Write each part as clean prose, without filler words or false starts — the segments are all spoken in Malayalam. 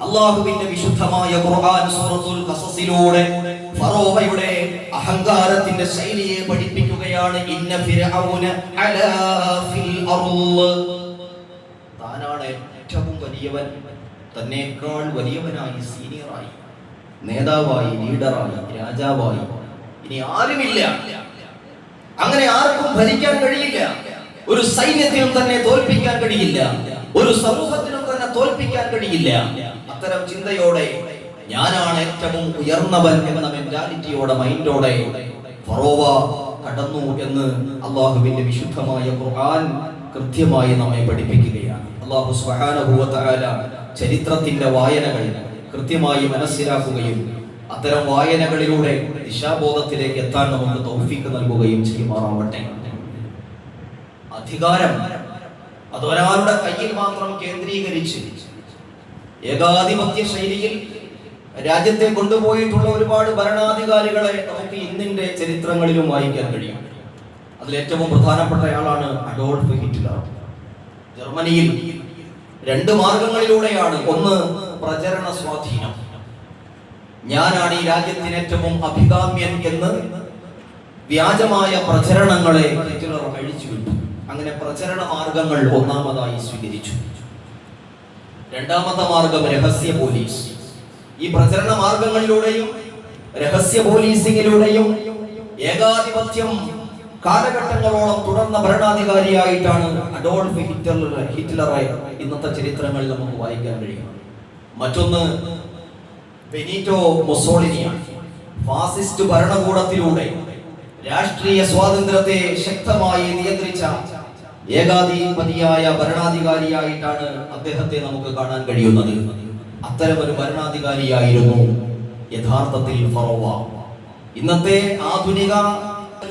അല്ലാഹുവിന്റെ വിശുദ്ധമായ ഖുർആൻ സൂറത്തുൽ ഖസസിലൂടെ ഫറോവയുടെ അഹങ്കാരത്തിന്റെ ശൈലിയെ പഠിപ്പിക്കുകയാണ്. ഇന്ന ഫിർഔന അലാ ഫിൽ അർള്, താനാണ് ഏറ്റവും വലിയവൻ, തന്നേക്കാൾ വലിയവനായി, സീനിയറായി, നേതാവായി, ലീഡറായി, രാജാവായി ഇനി ആരുമില്ല. അങ്ങനെ ആർക്കും ഭരിക്കാൻ കഴിയില്ല. ഒരു സൈന്യത്തിനും തന്നെ തോൽപ്പിക്കാൻ കഴിയില്ല. ഒരു സമൂഹത്തിനും തന്നെ തോൽപ്പിക്കാൻ കഴിയില്ല. അത്തരം ചിന്തയോടെ ഞാനാണ് ഏറ്റവും ഉയർന്നവൻ എന്ന മെന്റാലിറ്റിയോടെ, മൈൻഡോടെ ഫറോവ കടന്നു എന്ന് അല്ലാഹുവിന്റെ വിശുദ്ധമായ ഖുർആൻ കൃത്യമായി നമ്മെ പഠിപ്പിക്കുകയാണ്. അല്ലാഹു സുബ്ഹാനഹു വ തആല ചരിത്രത്തിന്റെ വായനകൾ കൃത്യമായി മനസ്സിലാക്കുകയും അത്തരം വായനകളിലൂടെ ദിശാബോധത്തിലേക്ക് എത്താൻ നമുക്ക് തൗഫീഖ് നൽകുകയും ചെയ്യുമാറാവട്ടെ. അധികാരം അതൊരാളുടെ കയ്യിൽ മാത്രം കേന്ദ്രീകരിച്ച് ഏകാധിപത്യ ശൈലിയിൽ രാജ്യത്തെ കൊണ്ടുപോയിട്ടുള്ള ഒരുപാട് ഭരണാധികാരികളെ നമുക്ക് ഇന്നിന്റെ ചരിത്രങ്ങളിലും വായിക്കാൻ കഴിയും. അതിലേറ്റവും പ്രധാനപ്പെട്ടയാളാണ് അഡോൾഫ് ഹിറ്റ്ലർ. ജർമ്മനിയിൽ 2 മാർഗങ്ങളിലൂടെയാണ്. ഒന്ന്, പ്രചരണ സ്വാധീനം. ഞാനാണ് ഈ രാജ്യത്തിന് ഏറ്റവും അഭികാമ്യൻ എന്ന് വ്യാജമായ പ്രചരണങ്ങളെ ഹിറ്റ്ലർ അഴിച്ചുവിട്ടു. അങ്ങനെ പ്രചരണ മാർഗങ്ങൾ ഒന്നാമതായി സ്വീകരിച്ചു. രണ്ടാമത്തെ മാർഗം രഹസ്യ പോലീസ്. ഈ പ്രചരണ മാർഗങ്ങളിലൂടെയും രഹസ്യ പോലീസിംഗിലൂടെയും ഏകാധിപത്യം കാലഘട്ടങ്ങളോളം തുടർന്ന ഭരണാധികാരിയായിട്ടാണ് അഡോൾഫ് ഹിറ്റ്ലറെ ഇന്നത്തെ ചരിത്രങ്ങളിൽ നമുക്ക് വായിക്കാൻ കഴിയും. മറ്റൊന്ന് ബെനിറ്റോ മുസോളിനിയാണ്. ഫാസിസ്റ്റ് ഭരണകൂടത്തിലൂടെ രാഷ്ട്രീയ സ്വാതന്ത്ര്യത്തെ ശക്തമായി നിയന്ത്രിച്ച ഏകാധിപതിയായ ഭരണാധികാരിയായിട്ടാണ് അദ്ദേഹത്തെ നമുക്ക് കാണാൻ കഴിയുന്നത്. അത്തരമൊരു ഭരണാധികാരിയായിരുന്നു യഥാർത്ഥത്തിൽ ഫറോവ. ഇന്നത്തെ ആധുനിക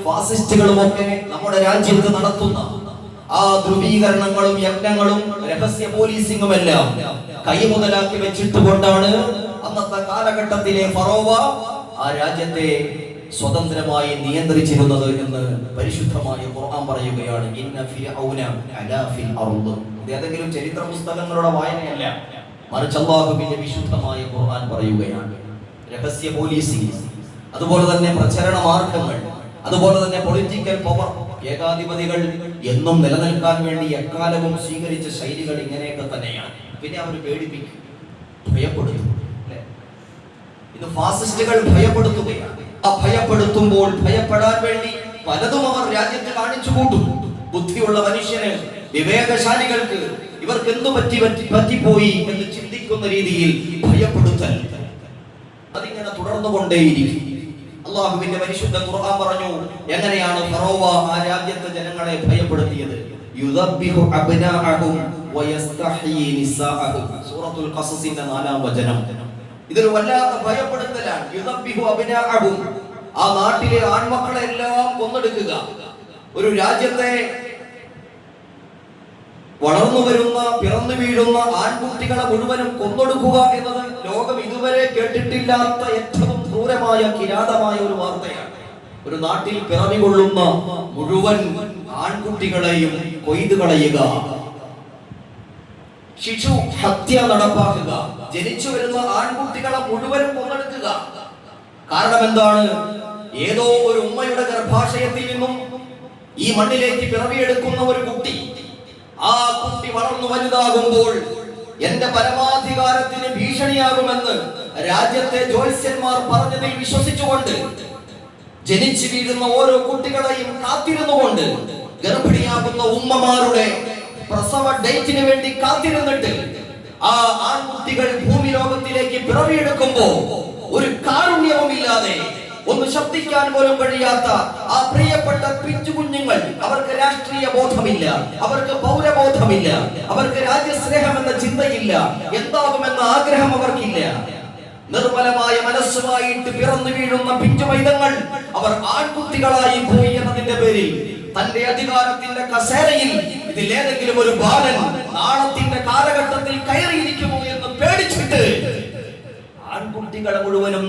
ഫാസിസ്റ്റുകളുമൊക്കെ നമ്മുടെ രാജ്യത്ത് നടത്തുന്ന ആ ധ്രുവീകരണങ്ങളും യജ്ഞങ്ങളും രഹസ്യ പോലീസിംഗുമെല്ലാം കൈമുതലാക്കി വെച്ചിട്ടുകൊണ്ടാണ് അന്നത്തെ കാലഘട്ടത്തിലെ ഫറോവ ആ രാജ്യത്തെ സ്വതന്ത്രമായി നിയന്ത്രിച്ചിരുന്നത് എന്ന് പരിശുദ്ധമായ ഖുർആൻ പറയുകയാണ്. ഇന്ന ഫിർഔന അലാ ഫിൽ അർള്. ഇത് ഏതെങ്കിലും ചരിത്ര പുസ്തകങ്ങളുടെ വായനയല്ല, മറിച്ച് അല്ലാഹുവിന്റെ വിശുദ്ധമായ ഖുർആൻ പറയുകയാണ്. രഹസ്യ പോലീസിംഗ്, അതുപോലെ തന്നെ പ്രചരണ മാർഗങ്ങൾ, അതുപോലെ തന്നെ പൊളിറ്റിക്കൽ പവർ. ഏകാധിപതികൾ എന്നും നിലനിൽക്കാൻ വേണ്ടി എക്കാലവും സ്വീകരിച്ച ശൈലികൾ ഇങ്ങനെയൊക്കെ തന്നെയാണ്. പിന്നെ അവർ പേടിപ്പിക്കും, ഭയപ്പെടുത്തും. ഇത് ഫാസിസ്റ്റുകൾ ഭയപ്പെടുത്തുകയാണ്. ആ ഭയപ്പെടുത്തുമ്പോൾ ഭയപ്പെടാൻ വേണ്ടി പലതും അവർ രാജ്യത്ത് കാണിച്ചു കൂട്ടും. ബുദ്ധിയുള്ള മനുഷ്യന്, വിവേകശാലികൾക്ക് ഇവർക്ക് എന്തു പറ്റിപ്പോയി എന്ന് ചിന്തിക്കുന്ന രീതിയിൽ ഭയപ്പെടുത്തൽ അതിങ്ങനെ തുടർന്നുകൊണ്ടേയിരിക്കും. അല്ലാഹുവിന്റെ പരിശുദ്ധ ഖുർആൻ പറഞ്ഞു എങ്ങനെയാണ് ഫറോവ ആ രാജ്യത്തെ ജനങ്ങളെ ഭയപ്പെടുത്തിയത്. യുദബ്ബിഹു അബ്നാഅഹും വയസ്തഹ്യി നിസാഅഹും. സൂറത്തുൽ ഖസസിന്റെ 4-ാം വചനം. ഇതൊരു വല്ലാത്ത ഭയപ്പെടുത്തലാണ്. യുദബ്ബിഹു അബ്നാഅഹും, ആ നാട്ടിലെ ആൺമക്കളെ എല്ലാം കൊന്നെടുക്കുക. ഒരു രാജ്യത്തെ വളർന്നു വരുന്ന, പിറന്നു വീഴുന്ന ആൺകുട്ടികളെ മുഴുവനും കൊന്നൊടുക്കുക എന്നത് ലോകം ഇതുവരെ കേട്ടിട്ടില്ലാത്ത ഏറ്റവും ക്രൂരമായ, കിരാതമായ ഒരു വാർത്തയാണ്. ഒരു നാട്ടിൽ പിറവികൊള്ളുന്ന മുഴുവൻ ആൺകുട്ടികളെയും കൊയ്തു കളയുക, ശിശു ഹത്യ നടപ്പാക്കുക, ജനിച്ചു വരുന്ന ആൺകുട്ടികളെ മുഴുവനും കൊന്നെടുക്കുക. കാരണം എന്താണ്? ഏതോ ഒരു ഉമ്മയുടെ ഗർഭാശയത്തിൽ നിന്നും ഈ മണ്ണിലേക്ക് പിറവിയെടുക്കുന്ന ഒരു കുട്ടി, ആ കുട്ടി വളർന്നു വലുതാകുമ്പോൾ എന്റെ പരമാധികാരത്തിന് ഭീഷണിയാകുമെന്ന് രാജ്യത്തെ ജ്യോത്സ്യന്മാർ പറഞ്ഞതിൽ വിശ്വസിച്ചുകൊണ്ട് ജനിച്ചു വീഴുന്ന ഓരോ കുട്ടികളെയും കാത്തിരുന്നുകൊണ്ട്, ഗർഭിണിയാകുന്ന ഉമ്മമാരുടെ പ്രസവ ഡേറ്റിന് വേണ്ടി കാത്തിരുന്നിട്ട് ആ ആൺകുട്ടികൾ ഭൂമി ലോകത്തിലേക്ക് പിറവിയെടുക്കുമ്പോ ഒരു കാരുണ്യവുമില്ലാതെ, ഒന്ന് ശബ്ദിക്കാൻ പോലും കഴിയാത്ത ആ പ്രിയപ്പെട്ട പിഞ്ചു കുഞ്ഞുങ്ങൾ, അവർക്ക് രാഷ്ട്രീയ ബോധമില്ല, അവർക്ക് പൗരബോധമില്ല, അവർക്ക് രാജ്യസ്നേഹം എന്ന ചിന്തയില്ല, എന്താകുമെന്ന ആഗ്രഹം അവർക്കില്ല. നിർമ്മലമായ മനസ്സുമായിട്ട് പിറന്നു വീഴുന്ന പിഞ്ചു പൈതങ്ങൾ അവർ ആൺകുട്ടികളായി പോയി എന്നതിന്റെ പേരിൽ തന്റെ അധികാരത്തിന്റെ കസേരയിൽ ഇതിലേതെങ്കിലും ഒരു ബാലൻ നാളത്തിന്റെ കാലഘട്ടത്തിൽ കയറിയിരിക്കുമോ എന്ന് പേടിച്ചിട്ട് ആൺകുട്ടികളെ മുഴുവനും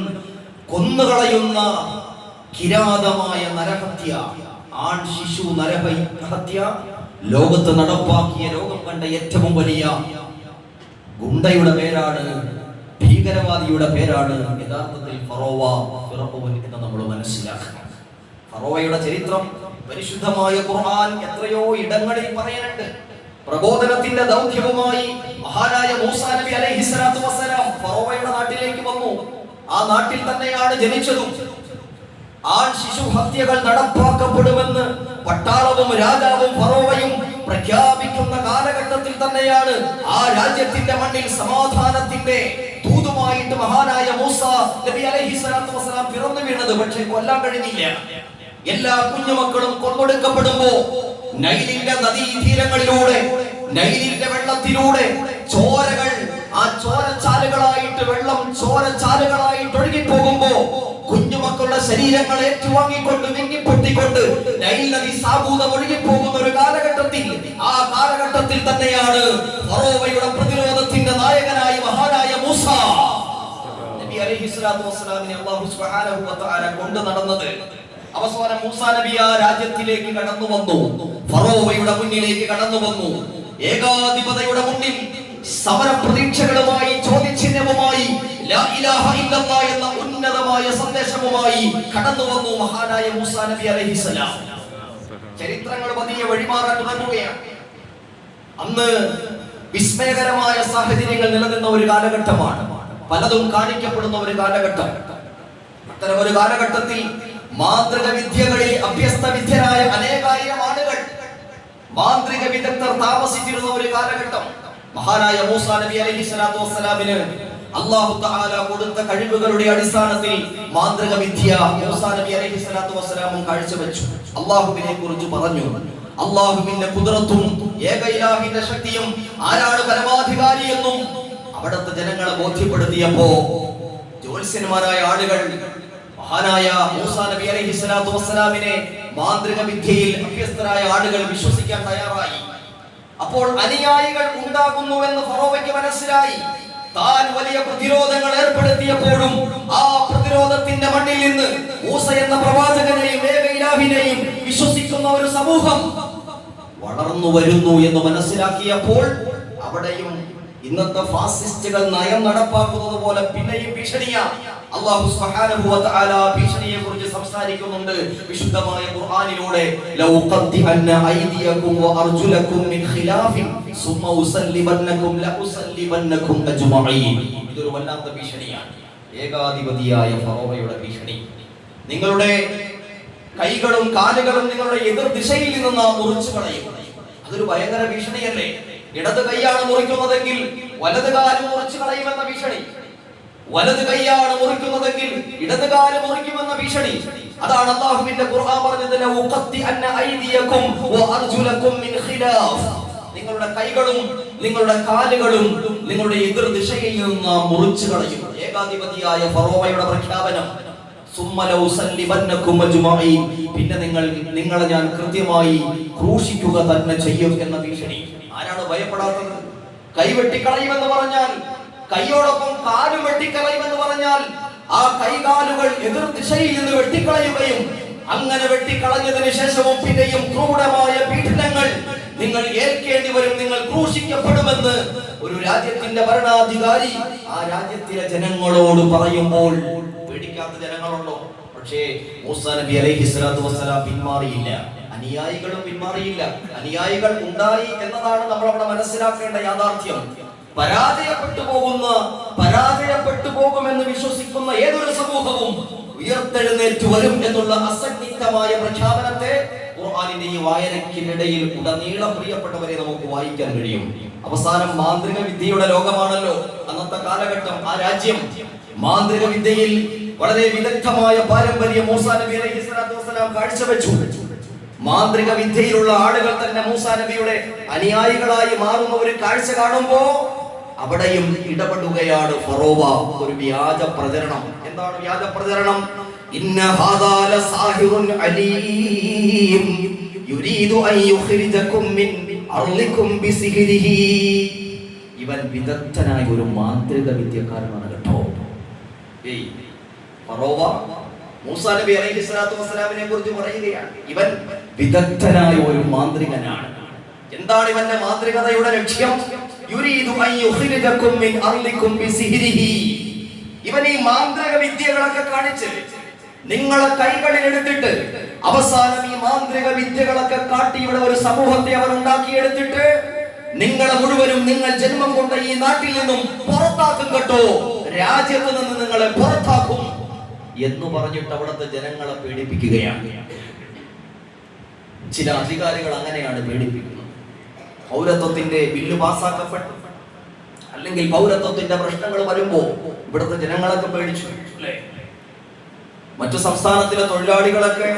കൊന്നുകളയുന്ന കിരാതമായ നരഹത്യ, ആൺ ശിശു നരഹത്യ ലോകത്ത് നടപ്പാക്കിയ, ലോകം കണ്ട ഏറ്റവും വലിയ ഗുണ്ടയുടെ പേരാണ് ഭീകരവാദിയുടെ പേരാണ് യഥാർത്ഥത്തിൽ ഫറോവ, ഫിറഔൻ എന്ന് നമ്മൾ മനസ്സിലാക്കണം. ഫറോവയുടെ ചരിത്രം പരിശുദ്ധമായ ഖുർആൻ എത്രയോ ഇടങ്ങളിൽ പറയുന്നുണ്ട്. പ്രബോധനത്തിന്റെ ദൗത്യവുമായി മഹാനായ മൂസാ നബി അലൈഹിസ്സലാത്തു വസ്സലാം ഫറോവയുടെ നാട്ടിലേക്ക് വന്നു. ആ നാട്ടിൽ തന്നെയാണ് ജനിച്ചതും. ആൺ ശിശു ഹത്യകൾ നടപ്പാക്കപ്പെടുമെന്ന് പട്ടാളവും രാജാവും ഫറോവയും പ്രഖ്യാപിക്കുന്ന കാലഘട്ടത്തിൽ തന്നെയാണ് ആ രാജ്യത്തിന്റെ മണ്ണിൽ സമാധാനത്തിന്റെ ദൂതുമായിട്ട് മഹാനായ മൂസാ നബി അലൈഹിസ്സലാത്തു വസ്സലാം പിറന്നു വീണത്. പക്ഷേ കൊല്ലാൻ കഴിഞ്ഞില്ല. എല്ലാ കുഞ്ഞുമക്കളും കൊന്നൊടുക്കപ്പെടുമ്പോ നൈലിന്റെ നദീതീരങ്ങളിലൂടെ, നൈലിന്റെ വെള്ളത്തിലൂടെ ചോരകൾ ആ ചോരച്ചാലുകളായിട്ട്, വെള്ളം ചോരച്ചാലുകളായിട്ട് ഒഴുകിപ്പോകുമ്പോ കുഞ്ഞുമക്കളുടെ ശരീരങ്ങൾ ഏറ്റുവാങ്ങിക്കൊണ്ട് വിങ്ങിപ്പൊട്ടിക്കൊണ്ട് നൈൽ നദി സാബൂതം ഒഴുകിപ്പോകുന്ന ഒരു കാലഘട്ടത്തിൽ, ആ കാലഘട്ടത്തിൽ തന്നെയാണ് ഫറോവയുടെ പ്രതിരോധത്തിന്റെ നായകനായി മഹാനായ മൂസാ നബി അലൈഹിസ്സലാത്തു വസ്സലാമിനെ അല്ലാഹു സുബ്ഹാനഹു വ തആല കൊണ്ട് നടന്നത്. അവസാനം മൂസാ നബി ആ രാജ്യത്തിലേക്ക് കടന്നു വന്നു, ഫറോവയുടെ മുന്നിലേക്ക് കടന്നു വന്നു. ഏകാധിപതിയുടെ മുന്നിൽ സമര പ്രതീക്ഷകളുമായി, ചോദ്യചിഹ്നവുമായി, ലാ ഇലാഹ ഇല്ലല്ലാഹ് എന്ന ഉന്നതമായ സന്ദേശവുമായി കടന്നു വന്നു മഹാനായ മൂസാ നബി അലൈഹിസ്സലാം. ചരിത്രങ്ങൾ പതിയെ വഴിമാറാൻ തുടങ്ങുകയാണ്. അന്ന് വിസ്മയകരമായ സാഹചര്യങ്ങൾ നിലനിന്ന ഒരു കാലഘട്ടമാണ്. പലതും കാണിക്കപ്പെടുന്ന ഒരു കാലഘട്ടം. അത്തരം ഒരു കാലഘട്ടത്തിൽ മാന്ത്രിക വിദ്യകളിൽ അഭ്യസ്ത വിദ്യരായ അനേകായിരം ആളുകൾ, മാന്ത്രിക വിദഗ്ധർ താമസിച്ചിരുന്ന ഒരു കാലഘട്ടം. മഹാനായ മൂസാ നബി അലൈഹിസ്സലാത്തു വസ്സലാമിന് അല്ലാഹു തആല കൊടുത്ത കഴിവുകളുടെ അടിസ്ഥാനത്തിൽ മാന്ത്രിക വിദ്യ മൂസാ നബി അലൈഹിസ്സലാത്തു വസ്സലാമും കാഴ്ചവെച്ചു. അല്ലാഹുവിനെ കുറിച്ച് പറഞ്ഞു. അല്ലാഹുവിന്റെ ഖുദ്റത്തും ഏക ഇലാഹിന്റെ ശക്തിയും, ആരാണ് പരമാധികാരി എന്നും അവിടുത്തെ ജനങ്ങളെ ബോധ്യപ്പെടുത്തിയപ്പോ ജ്യോത്സ്യന്മാരായ ആളുകൾ മഹാനായ മൂസാ നബി അലൈഹിസ്സലാത്തു വസ്സലാമിനെ മാന്ത്രിക വിദ്യയിൽ അഭ്യസ്തരായ ആളുകൾ വിശ്വസിക്കാൻ തയ്യാറായി. അപ്പോൾ അനുയായികൾ ഉണ്ടാകുന്നുവെന്ന് ഫറോവയ്ക്ക് മനസ്സിലായി. താൻ വലിയ പ്രതിരോധങ്ങൾ ഏർപ്പെടുത്തിയപ്പോഴും ആ പ്രതിരോധത്തിന്റെ മണ്ണിൽ നിന്ന് മൂസ എന്ന പ്രവാചകനെയും ഏക ഇലാഹിനെയും വിശ്വസിക്കുന്ന ഒരു സമൂഹം വളർന്നു വരുന്നു എന്ന് മനസ്സിലാക്കിയപ്പോൾ അവിടെയും ഇന്നത്തെ ഫാസിസ്റ്റുകൾ നയം നടപ്പാക്കുന്നത് പോലെ പിന്നെയും ഭീഷണിയാ. അല്ലാഹു സുബ്ഹാനഹു വ തആല ഭീഷണിയെ കുറിച്ച് സംസാരിക്കുന്നുണ്ട് വിശുദ്ധമായ ഖുർആനിലൂടെ. ലൗ ഖദ്ദിഅന്ന ഐദിയകും വ അർജുലകും മിൻ ഖിലാഫിൻ സുമ്മ ഉസല്ലിബന്നകും ലഉസല്ലിബന്നകും അജ്മഈൻ. ഇതൊരു വല്ലാത്ത ഭീഷണിയാണ്, ഏകാധിപതിയായ ഫറോവയുടെ ഭീഷണി. നിങ്ങളുടെ കൈകളും കാലുകളും നിങ്ങളുടെ എതിർ ദിശയിൽ നിന്ന് മുറിച്ചു കളയും. അതൊരു ഭയങ്കര ഭീഷണിയല്ലേ? ഇടത് കൈയാണ് മുറിക്കുന്നതെങ്കിൽ വലത് കാല് മുറിച്ചു കളയുമെന്ന ഭീഷണി, വലത് കൈയാണ് മുറിക്കുന്നതെങ്കിൽ ഇടത് കാല് മുറിക്കുമെന്ന ഭീഷണി. അതാണ് അല്ലാഹുവിന്റെ ഖുർആൻ പറഞ്ഞത്, ലൗ ഖദ്ദിഅന്ന ഐദിയകും വ അർജുലകും മിൻ ഖിലാഫ്. നിങ്ങളുടെ കൈകളും നിങ്ങളുടെ കാലുകളും നിങ്ങളുടെ എതിർ ദിശയിൽ നിന്ന് മുറിച്ചു കളയും. ഏകാധിപതിയായ ഫറോവയുടെ പ്രഖ്യാപനം. സുമ്മ ലൗസല്ലിബന്നകും അജ്മഈൻ. പിന്നെ നിങ്ങളെ ഞാൻ കൃത്യമായി ക്രൂശിക്കുക തന്നെ ചെയ്യും എന്ന ഭീഷണി. ആരാണ് ഭയപ്പെടാത്തത്? കൈ വെട്ടിക്കളയുമെന്ന് പറഞ്ഞാൽ, കൈയോടൊപ്പം കാല് വെട്ടിക്കളയുമെന്ന് പറഞ്ഞാൽ ആ കൈകാലുകൾ എതിർ ദിശയിൽ നിന്ന് വെട്ടിക്കളയുകയും അങ്ങനെ വെട്ടിക്കളഞ്ഞതിന് ശേഷവും പിന്നെയും ക്രൂരമായ പീഡനങ്ങൾ നിങ്ങൾ ഏൽക്കേണ്ടി വരും, നിങ്ങൾ ക്രൂശിക്കപ്പെടുമെന്ന് ഒരു രാജ്യത്തിന്റെ ഭരണാധികാരി ആ രാജ്യത്തിലെ ജനങ്ങളോട് പറയുമ്പോൾ പേടിക്കാത്ത ജനങ്ങളുണ്ടോ? പക്ഷേ മൂസാ നബി അലൈഹിസ്സലാത്തു വസ്സലാം പിന്മാറിയില്ല, അനുയായികളും പിന്മാറിയില്ല. അനുയായികൾ ഉണ്ടായി എന്നതാണ് നമ്മൾ അവിടെ മനസ്സിലാക്കേണ്ട യാഥാർത്ഥ്യം. പരാജയപ്പെട്ടു പോകുമെന്ന് വിശ്വസിക്കുന്ന ഏതൊരു സമൂഹവും ഉയർത്തെഴുന്നേറ്റ് വരും എന്നുള്ള അസന്നിഗ്ധമായ പ്രഖ്യാപനത്തെ ഖുർആനിന്റെ ഈ വായനയ്ക്കിനിടയിൽ ഉടനീളം പ്രിയപ്പെട്ടവരെ നമുക്ക് വായിക്കാൻ കഴിയും. അവസാനം മാന്ത്രിക വിദ്യയുടെ ലോകമാണല്ലോ അന്നത്തെ കാലഘട്ടം. ആ രാജ്യം മാന്ത്രിക വിദ്യയിൽ വളരെ വിദഗ്ധമായ പാരമ്പര്യം മൂസാ നബി അലൈഹിസ്സലാത്തു വസ്സലാം കാഴ്ചവെച്ചു. മാന്ത്രിക വിദ്യയിലുള്ള ആളുകൾ തന്നെ മൂസാ നബിയുടെ അനുയായികളായി മാറുന്ന ഒരു കാഴ്ച കാണുമ്പോ അവിടെയും ഇടപെടുകയാണ് ഫറോവ. ഒരു വ്യാജ പ്രചരണം. എന്താണ് വ്യാജ പ്രചരണം? ഇന്ന ഹാദാ ലസാഹിറുൻ അലീം യുരീദു അൻ യുഖ്രിജകും മിൻ അർളികും ബിസിഹ്രിഹി. ഇവൻ വിദഗ്ധനായ ഒരു മാന്ത്രിക വിദ്യക്കാരനാണ് കേട്ടോ. ഫറോവ മൂസാ നബി അലൈഹിസ്സലാത്തു വസ്സലാമിനെ കുറിച്ച് പറയുകയാണ്, ഇവൻ വിദഗ്ധനായ ഒരു മാന്ത്രികനാണ്. എന്താണ് ഇവന്റെ മാന്ത്രികതയുടെ ലക്ഷ്യം? യുരീദു അൻ യുഖ്രിജകും മിൻ അർളികും ബിസിഹ്രിഹി. ഇവൻ ഈ മാന്ത്രിക വിദ്യകളൊക്കെ കാണിച്ച് നിങ്ങളെ കൈകളിൽ എടുത്തിട്ട് അവസാനം ഈ മാന്ത്രിക വിദ്യകളൊക്കെ കാട്ടി ഇവിടെ ഒരു സമൂഹത്തെ അവർ ഉണ്ടാക്കിയെടുത്തിട്ട് നിങ്ങളെ മുഴുവനും നിങ്ങൾ ജന്മം കൊണ്ട ഈ നാട്ടിൽ നിന്നും പുറത്താക്കും കേട്ടോ, രാജ്യത്ത് നിന്ന് നിങ്ങളെ പുറത്താക്കും എന്ന് പറഞ്ഞിട്ട് അവിടുത്തെ ജനങ്ങളെ പീഡിപ്പിക്കുകയാണ്. ചില അധികാരികൾ അങ്ങനെയാണ് പീഡിപ്പിക്കുന്നത്. പൗരത്വത്തിന്റെ ബില്ല് പാസ്സാക്കപ്പെട്ടു, അല്ലെങ്കിൽ പൗരത്വത്തിന്റെ പ്രശ്നങ്ങൾ വരുമ്പോ ഇവിടുത്തെ ജനങ്ങളൊക്കെ പേടിച്ചു അല്ലേ? മറ്റു സംസ്ഥാനത്തിലെ തൊഴിലാളികളൊക്കെ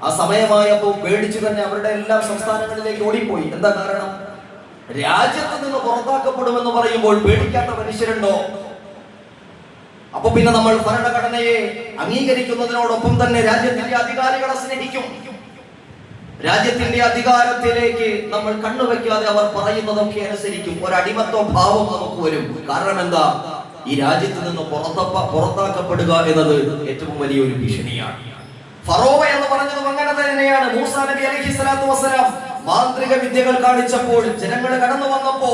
ആ സമയമായപ്പോ പേടിച്ചു തന്നെ അവരുടെ എല്ലാ സംസ്ഥാനങ്ങളിലേക്ക് ഓടിപ്പോയി. എന്താ കാരണം? രാജ്യത്ത് നിന്ന് പുറത്താക്കപ്പെടുമെന്ന് പറയുമ്പോൾ പേടിക്കാത്ത മനുഷ്യരുണ്ടോ? അപ്പൊ പിന്നെ നമ്മൾ ഭരണഘടനയെ അംഗീകരിക്കുന്നതിനോടൊപ്പം തന്നെ രാജ്യത്തിന്റെ അധികാരികളെ സ്നേഹിക്കും. രാജ്യത്തിന്റെ അധികാരത്തിലേക്ക് നമ്മൾ കണ്ണുവെക്കാതെ അവർ പറയുന്നതൊക്കെ അനുസരിക്കും. ഒരടിമത്വ ഭാവം നമുക്ക് വരും. കാരണം എന്താ? ഈ രാജ്യത്ത് നിന്ന് പുറത്താക്കപ്പെടുക എന്നത് ഏറ്റവും വലിയൊരു ഭീഷണിയാണ്. ഫറോവ എന്ന് പറഞ്ഞതും അങ്ങനെ തന്നെയാണ്. മൂസാ നബി അലൈഹിസ്സലാത്തു വസ്സലാം മാന്ത്രിക വിദ്യകൾ കാണിച്ചപ്പോൾ ജനങ്ങൾ കടന്നു വന്നപ്പോ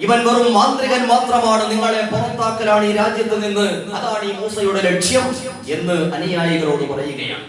ഇവൻ വെറും മാന്ത്രികൻ മാത്രമാണ്, നിങ്ങളെ പുറത്താക്കലാണ് ഈ രാജ്യത്ത് നിന്ന്, അതാണ് ഈ മൂസയുടെ ലക്ഷ്യം എന്ന് അനുയായികളോട് പറയുകയാണ്.